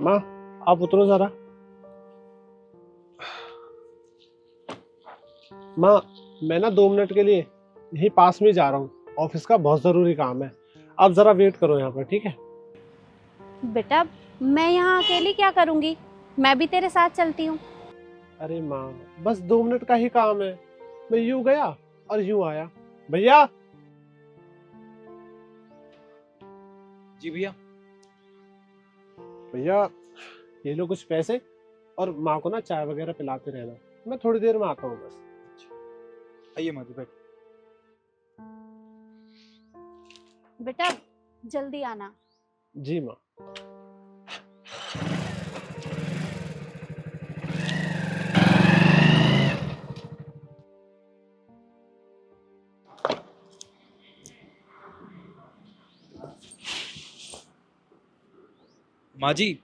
माँ, आप उतरो जरा। माँ, मैं ना 2 मिनट के लिए यहीं पास में जा रहा हूँ, ऑफिस का बहुत जरूरी काम है। आप जरा वेट करो यहाँ पर, ठीक है? बेटा, मैं यहाँ अकेली क्या करूंगी? मैं भी तेरे साथ चलती हूँ। अरे माँ, बस 2 मिनट का ही काम है। मैं यूं गया और यूं आया। भैया। जी भैया। भैया, ये लो कुछ पैसे, और माँ को ना चाय वगैरह पिलाते रहना। मैं थोड़ी देर में आता हूँ बस। आइए माँ जी, बैठ। बेटा, जल्दी आना। जी माँ। माँ जी,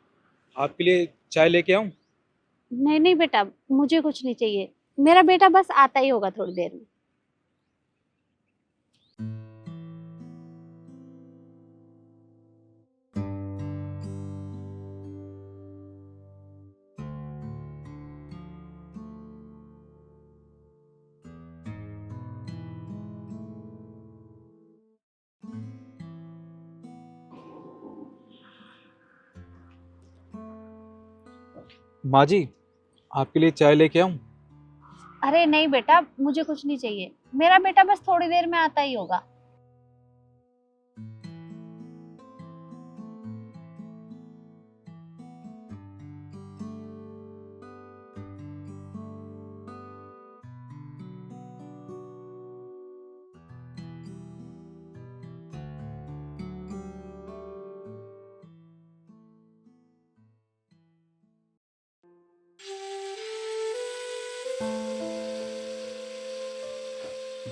आपके लिए चाय लेके आऊं? नहीं नहीं बेटा, मुझे कुछ नहीं चाहिए। मेरा बेटा बस आता ही होगा थोड़ी देर में। माँ जी, आपके लिए चाय लेके आऊं? अरे नहीं बेटा, मुझे कुछ नहीं चाहिए। मेरा बेटा बस थोड़ी देर में आता ही होगा।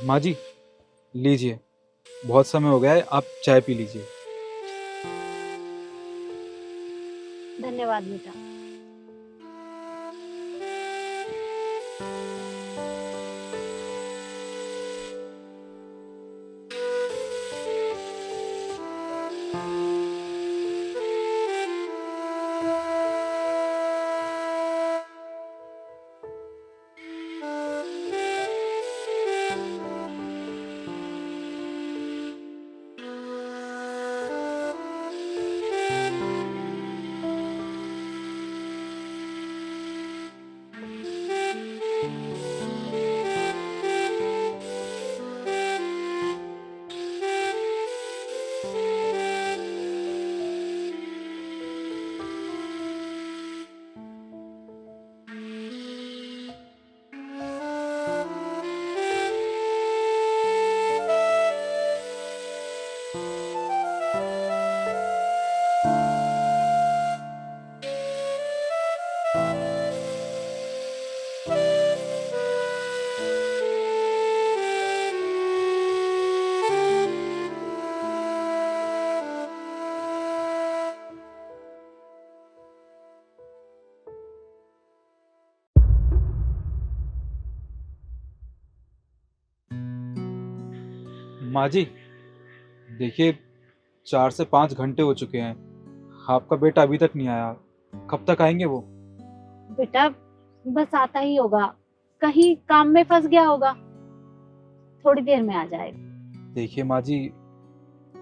माँ जी, लीजिए, बहुत समय हो गया है, आप चाय पी लीजिए। धन्यवाद बेटा। माँ जी, देखिए, 4 से 5 घंटे हो चुके हैं, आपका बेटा अभी तक नहीं आया। कब तक आएंगे वो? बेटा, बस आता ही होगा। कहीं काम में फंस गया होगा। थोड़ी देर में आ जाएगा। देखिए माँ जी,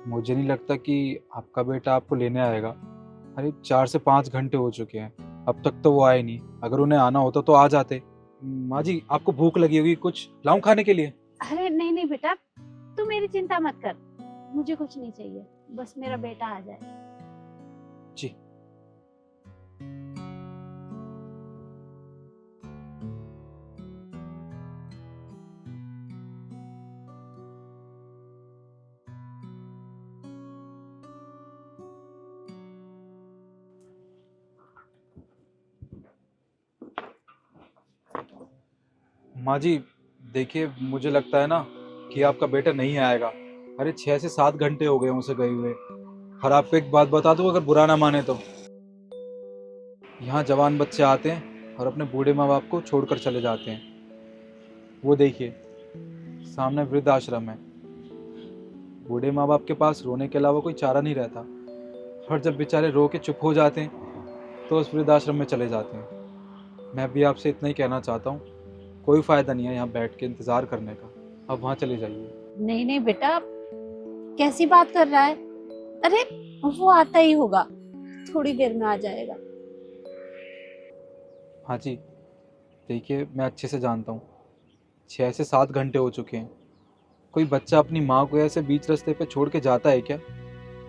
मुझे नहीं लगता कि आपका बेटा आपको लेने आएगा। अरे 4 से 5 घंटे हो चुके हैं, अब तक तो वो आए नहीं। अगर उन्हें आना होता तो आ जाते। माँ जी, आपको भूख लगी होगी, कुछ लाऊं खाने के लिए? अरे नहीं नहीं बेटा, तू मेरी चिंता मत कर। मुझे कुछ नहीं चाहिए, बस मेरा बेटा आ जाए। जी। माँ जी, देखिए, मुझे लगता है ना कि आपका बेटा नहीं आएगा। अरे 6 से 7 घंटे हो गए हैं उसे गए हुए। और आपको एक बात बता दूं, अगर बुरा ना माने तो, यहाँ जवान बच्चे आते हैं और अपने बूढ़े माँ बाप को छोड़कर चले जाते हैं। वो देखिए, सामने वृद्ध आश्रम है। बूढ़े माँ बाप के पास रोने के अलावा कोई चारा नहीं रहता। और जब बेचारे रो के चुप हो जाते हैं तो उस वृद्धाश्रम में चले जाते हैं। मैं भी आपसे इतना ही कहना चाहता हूँ, कोई फ़ायदा नहीं है यहाँ बैठ के इंतज़ार करने का, आप वहाँ चले जाइए। नहीं नहीं बेटा, कैसी बात कर रहा है? अरे वो आता ही होगा, थोड़ी देर में आ जाएगा। हाँ जी, देखिए मैं अच्छे से जानता हूँ 6 से 7 घंटे हो चुके हैं। कोई बच्चा अपनी माँ को ऐसे बीच रास्ते पे छोड़ के जाता है क्या?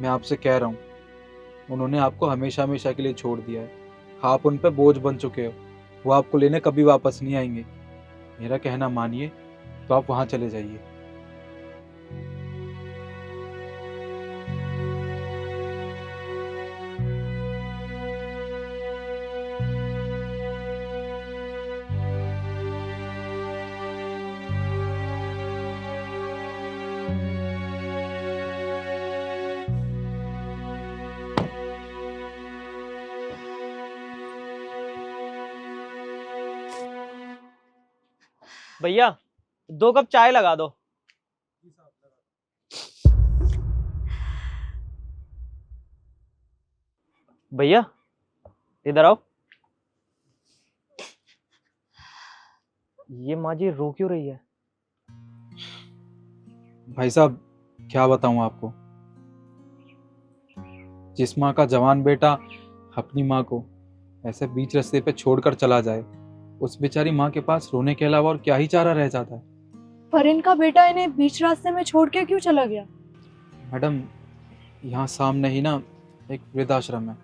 मैं आपसे कह रहा हूँ, उन्होंने आपको हमेशा हमेशा के लिए छोड़ दिया है। आप उन पे बोझ बन चुके हो, वो आपको लेने कभी वापस नहीं आएंगे। मेरा कहना मानिए तो आप वहाँ चले जाइए। भैया 2 कप चाय लगा दो। भैया इधर आओ। ये माँ जी रो क्यों रही है? भाई साहब क्या बताऊँ आपको, जिस माँ का जवान बेटा अपनी माँ को ऐसे बीच रास्ते पे छोड़कर चला जाए, उस बेचारी माँ के पास रोने के अलावा और क्या ही चारा रह जाता है। पर इनका बेटा इन्हें बीच रास्ते में छोड़ के क्यों चला गया? मैडम, यहाँ सामने ही ना एक वृद्धाश्रम है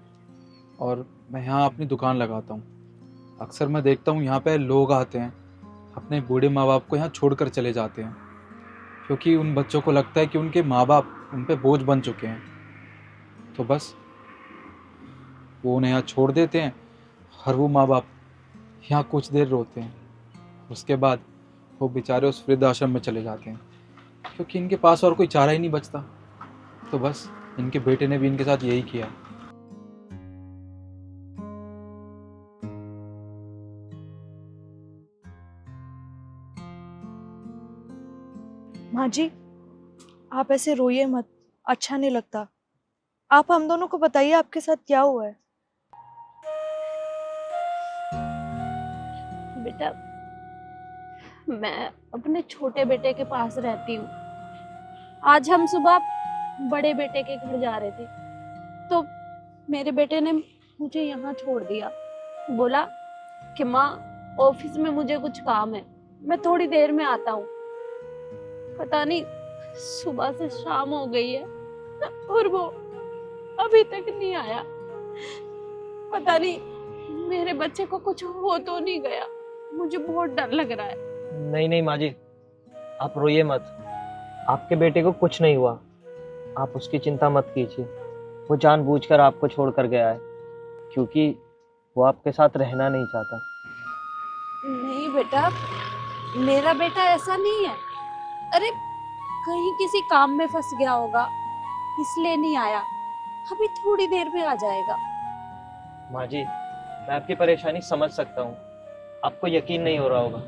और मैं यहाँ अपनी दुकान लगाता हूँ। अक्सर मैं देखता हूँ यहाँ पे लोग आते हैं, अपने बूढ़े माँ बाप को यहाँ छोड़कर चले जाते हैं, क्योंकि उन बच्चों को लगता है कि उनके माँ बाप उन पे बोझ बन चुके हैं। तो बस वो उन्हें यहाँ छोड़ देते हैं और वो माँ बाप यहाँ कुछ देर रोते हैं, उसके बाद वो बेचारे उस वृद्धाश्रम में चले जाते हैं, क्योंकि इनके पास और कोई चारा ही नहीं बचता। तो बस इनके बेटे ने भी इनके साथ यही किया। माँ जी, आप ऐसे रोइए मत, अच्छा नहीं लगता। आप हम दोनों को बताइए आपके साथ क्या हुआ है। बेटा, मैं अपने छोटे बेटे के पास रहती हूँ। आज हम सुबह बड़े बेटे के घर जा रहे थे, तो मेरे बेटे ने मुझे यहाँ छोड़ दिया। बोला कि माँ, ऑफिस में मुझे कुछ काम है, मैं थोड़ी देर में आता हूँ। पता नहीं सुबह से शाम हो गई है और वो अभी तक नहीं आया। पता नहीं मेरे बच्चे को कुछ हो तो नहीं गया, मुझे बहुत डर लग रहा है। नहीं नहीं माँ जी, आप रोइए मत, आपके बेटे को कुछ नहीं हुआ, आप उसकी चिंता मत कीजिए। वो जानबूझकर आपको छोड़कर गया है, क्योंकि वो आपके साथ रहना नहीं चाहता। नहीं बेटा, मेरा बेटा ऐसा नहीं है। अरे कहीं किसी काम में फंस गया होगा, इसलिए नहीं आया। अभी थोड़ी देर में आ जाएगा। माँ जी, मैं आपकी परेशानी समझ सकता हूँ, आपको यकीन नहीं हो रहा होगा।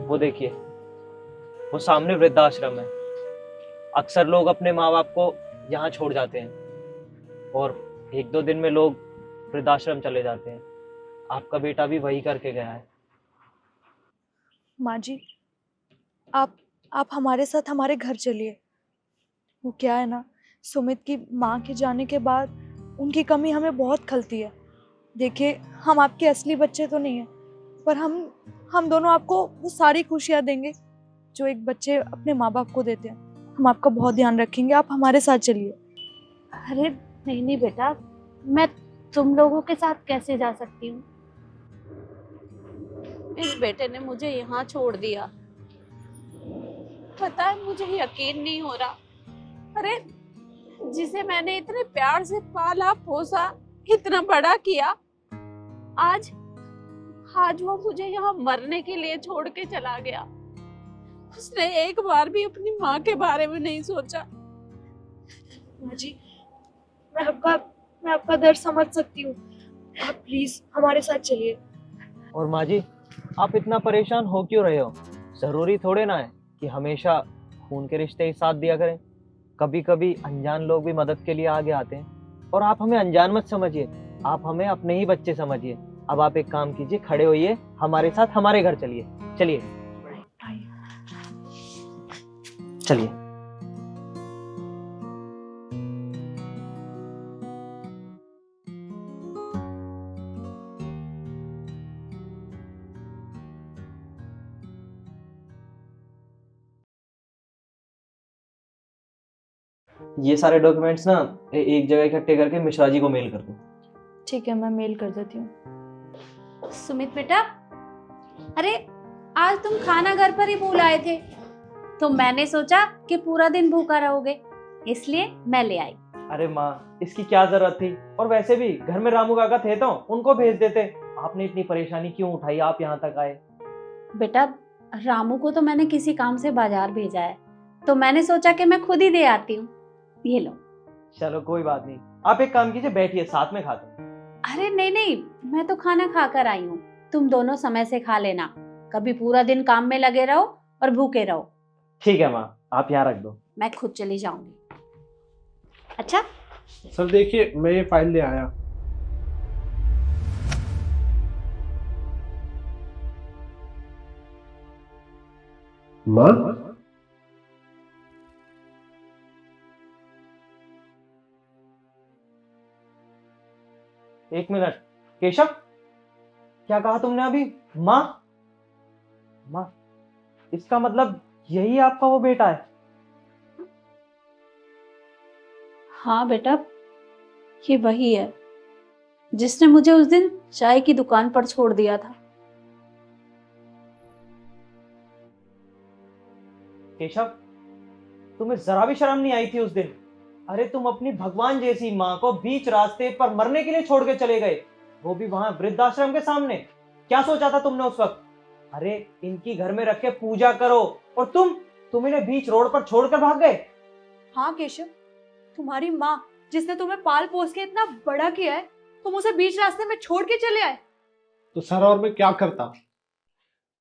वो देखिए, वो सामने वृद्धाश्रम है। अक्सर लोग अपने माँ बाप को यहाँ छोड़ जाते हैं और 1-2 दिन में लोग वृद्धाश्रम चले जाते हैं। आपका बेटा भी वही करके गया है। माँ जी, आप हमारे साथ हमारे घर चलिए। वो क्या है ना, सुमित की माँ के जाने के बाद उनकी कमी हमें बहुत खलती है। देखिए, हम आपके असली बच्चे तो नहीं हैं, पर हम दोनों आपको वो सारी खुशियाँ देंगे जो एक बच्चे अपने माँ बाप को देते हैं। हम आपका बहुत ध्यान रखेंगे, आप हमारे साथ चलिए। अरे नहीं नहीं बेटा, मैं तुम लोगों के साथ कैसे जा सकती हूँ? इस बेटे ने मुझे यहाँ छोड़ दिया। पता है, मुझे यकीन नहीं हो रहा। अरे जिसे मैंने इतने प्यार से पाला पोसा, इतना बड़ा किया, आज वो मुझे यहाँ मरने के लिए छोड़ के चला गया। उसने एक बार भी अपनी माँ के बारे में नहीं सोचा। माँ जी, मैं आपका दर्द समझ सकती हूँ। आप प्लीज हमारे साथ चलिए। और माँ जी, आप इतना परेशान हो क्यों रहे हो? जरूरी थोड़े ना है कि हमेशा खून के रिश्ते ही साथ दिया करें। कभी कभी अनजान लोग भी मदद के लिए आगे आते हैं, और आप हमें अनजान मत समझिए। आप हमें अपने ही बच्चे समझिए। अब आप एक काम कीजिए, खड़े होइए, हमारे साथ हमारे घर चलिए। चलिए चलिए। ये सारे डॉक्यूमेंट्स ना एक जगह इकट्ठे करके मिश्रा जी को मेल कर दो। ठीक है, मैं मेल कर देती हूँ। सुमित बेटा, अरे आज तुम खाना घर पर ही भूल आए थे, तो मैंने सोचा कि पूरा दिन भूखा रहोगे, इसलिए मैं ले आई। अरे माँ, इसकी क्या जरूरत थी? और वैसे भी घर में रामू काका थे तो उनको भेज देते। आपने इतनी परेशानी क्यों उठाई? आप यहाँ तक आए। बेटा, रामू को तो मैंने किसी काम से बाजार भेजा है, तो मैंने सोचा कि मैं खुद ही दे आती हूँ। ये लो। चलो कोई बात नहीं, आप एक काम कीजिए, बैठिए, साथ में खाते हैं। अरे नहीं नहीं, मैं तो खाना खाकर आई हूँ, तुम दोनों समय से खा लेना। कभी पूरा दिन काम में लगे रहो और भूखे रहो। ठीक है माँ, आप यहाँ रख दो। मैं खुद चली जाऊंगी। अच्छा, सर देखिए, मैं ये फाइल ले आया। माँ, एक मिनट, केशव, क्या कहा तुमने अभी? माँ? माँ, इसका मतलब यही आपका वो बेटा है? हाँ बेटा, ये वही है जिसने मुझे उस दिन चाय की दुकान पर छोड़ दिया था। केशव, तुम्हें जरा भी शर्म नहीं आई थी उस दिन? अरे तुम अपनी भगवान जैसी माँ को बीच रास्ते पर मरने के लिए छोड़ के चले गए, वो भी वहां वृद्धाश्रम के सामने। क्या सोचा था तुमने उस वक्त? अरे इनकी घर में रख के पूजा करो, और तुम इन्हें बीच रोड पर छोड़कर भाग गए। हाँ केशव, तुम्हारी माँ जिसने तुम्हें पाल पोस के इतना बड़ा किया है, तुम उसे बीच रास्ते में छोड़ के चले आए। तो सर और मैं क्या करता?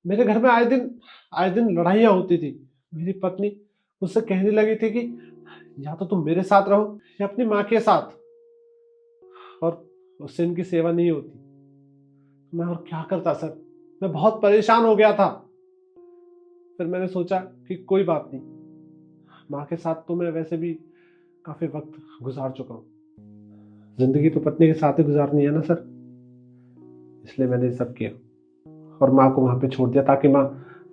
मेरे घर में आए दिन लड़ाइयाँ होती थी। मेरी पत्नी मुझसे कहने लगी थी कि या तो तुम मेरे साथ रहो या अपनी माँ के साथ, और उससे इनकी सेवा नहीं होती। मैं और क्या करता सर? मैं बहुत परेशान हो गया था। फिर मैंने सोचा कि कोई बात नहीं, माँ के साथ तो मैं वैसे भी काफी वक्त गुजार चुका हूँ। जिंदगी तो पत्नी के साथ ही गुजारनी है ना सर, इसलिए मैंने ये सब किया और माँ को वहां पे छोड़ दिया ताकि माँ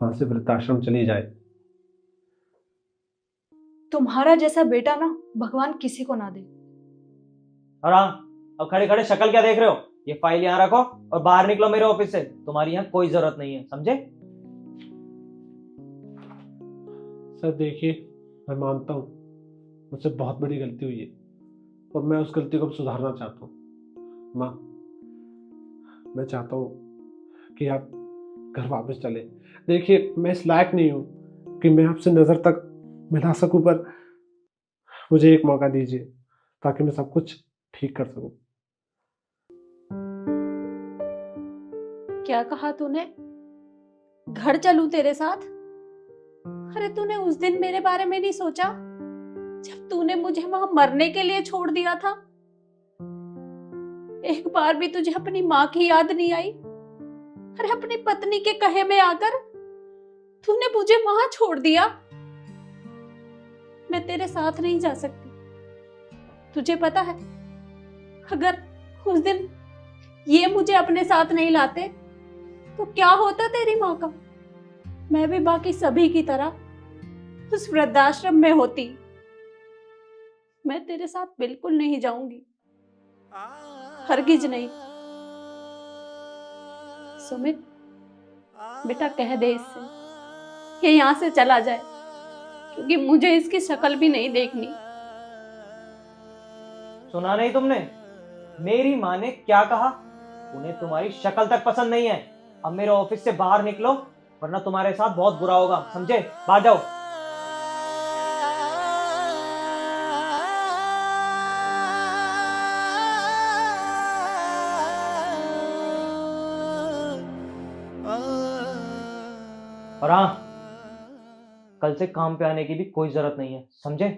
वहां से वृद्धाश्रम चली जाए। तुम्हारा जैसा बेटा ना भगवान किसी को ना दे। और हाँ, अब खड़े खड़े शक्ल क्या देख रहे हो? ये फाइल यहाँ रखो और बाहर निकलो मेरे ऑफिस से। तुम्हारी यहाँ कोई जरूरत नहीं है, समझे? सर देखिए, मैं मानता हूँ मुझसे बहुत बड़ी गलती हुई है और मैं उस गलती को सुधारना चाहता हूँ। माँ, मैं चाहता हूँ कि आप घर वापस चले। देखिए, मैं इस लायक नहीं हूँ कि मैं आपसे नज़र तक मिला सकूं, पर मुझे एक मौका दीजिए ताकि मैं सब कुछ ठीक कर सकूं। क्या कहा तूने? घर चलूं तेरे साथ? अरे तूने उस दिन मेरे बारे में नहीं सोचा जब तूने मुझे वहां मरने के लिए छोड़ दिया था? एक बार भी तुझे अपनी माँ की याद नहीं आई? अरे अपनी पत्नी के कहे में आकर तूने मुझे वहां छोड़ दिया। मैं तेरे साथ नहीं जा सकती। तुझे पता है, अगर उस दिन ये मुझे अपने साथ नहीं लाते तो क्या होता तेरी माँ का? मैं भी बाकी सभी की तरह उस वृद्धाश्रम में होती। मैं तेरे साथ बिल्कुल नहीं जाऊंगी, हरगिज नहीं। सुमित बेटा, कह दे इससे ये यहाँ से चला जाए, क्योंकि मुझे इसकी शक्ल भी नहीं देखनी। सुना नहीं तुमने? मेरी माँ ने क्या कहा? उन्हें तुम्हारी शक्ल तक पसंद नहीं है। अब मेरे ऑफिस से बाहर निकलो, वरना तुम्हारे साथ बहुत बुरा होगा, समझे? बाहर जाओ। और हाँ, कल से काम पे आने की भी कोई जरूरत नहीं है, समझे?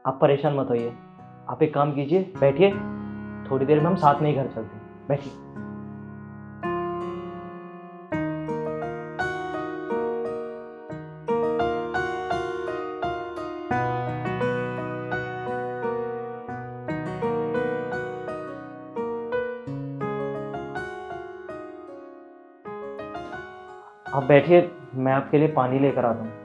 आप परेशान मत होइए, आप एक काम कीजिए, बैठिए, थोड़ी देर में हम साथ में ही घर चलते हैं, बैठिए। आप बैठिए, मैं आपके लिए पानी लेकर आता हूँ।